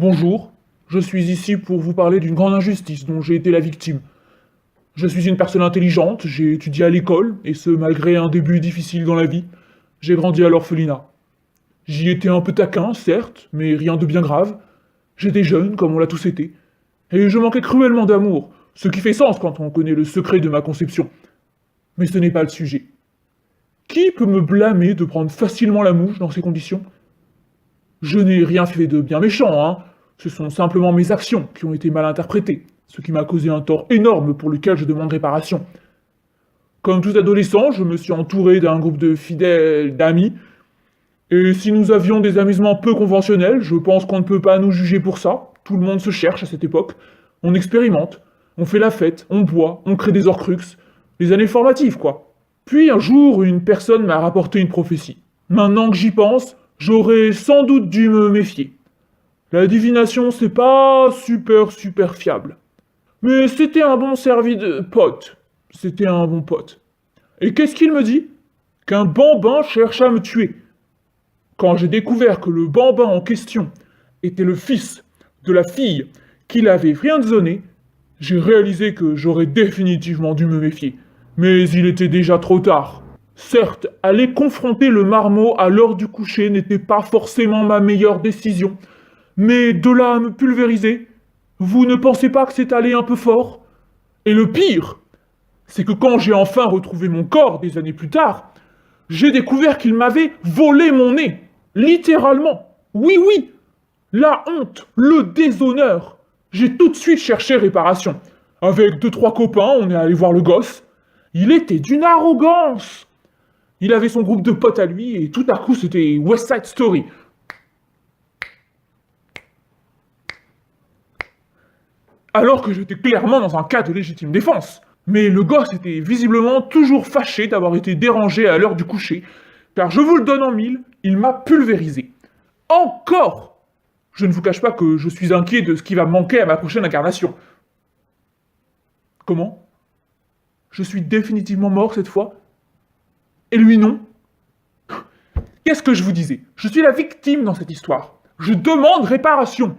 Bonjour, je suis ici pour vous parler d'une grande injustice dont j'ai été la victime. Je suis une personne intelligente, j'ai étudié à l'école, et ce malgré un début difficile dans la vie. J'ai grandi à l'orphelinat. J'y étais un peu taquin, certes, mais rien de bien grave. J'étais jeune, comme on l'a tous été. Et je manquais cruellement d'amour, ce qui fait sens quand on connaît le secret de ma conception. Mais ce n'est pas le sujet. Qui peut me blâmer de prendre facilement la mouche dans ces conditions? Je n'ai rien fait de bien méchant, hein. Ce sont simplement mes actions qui ont été mal interprétées, ce qui m'a causé un tort énorme pour lequel je demande réparation. Comme tout adolescent, je me suis entouré d'un groupe de fidèles d'amis, et si nous avions des amusements peu conventionnels, je pense qu'on ne peut pas nous juger pour ça. Tout le monde se cherche à cette époque. On expérimente, on fait la fête, on boit, on crée des horcruxes. Les années formatives, quoi. Puis un jour, une personne m'a rapporté une prophétie. Maintenant que j'y pense, j'aurais sans doute dû me méfier. La divination, c'est pas super fiable. Mais c'était un bon servi de pote. C'était un bon pote. Et qu'est-ce qu'il me dit? Qu'un bambin cherche à me tuer. Quand j'ai découvert que le bambin en question était le fils de la fille qu'il avait friendzonné, j'ai réalisé que j'aurais définitivement dû me méfier. Mais il était déjà trop tard. Certes, aller confronter le marmot à l'heure du coucher n'était pas forcément ma meilleure décision, mais de là à me pulvériser, vous ne pensez pas que c'est allé un peu fort? Et le pire, c'est que quand j'ai enfin retrouvé mon corps des années plus tard, j'ai découvert qu'il m'avait volé mon nez. Littéralement. Oui, oui. La honte, le déshonneur. J'ai tout de suite cherché réparation. Avec deux, trois copains, on est allé voir le gosse. Il était d'une arrogance. Il avait son groupe de potes à lui et tout à coup c'était West Side Story. Alors que j'étais clairement dans un cas de légitime défense. Mais le gosse était visiblement toujours fâché d'avoir été dérangé à l'heure du coucher, car je vous le donne en mille, il m'a pulvérisé. Encore! Je ne vous cache pas que je suis inquiet de ce qui va manquer à ma prochaine incarnation. Comment? Je suis définitivement mort cette fois? Et lui non? Qu'est-ce que je vous disais? Je suis la victime dans cette histoire. Je demande réparation.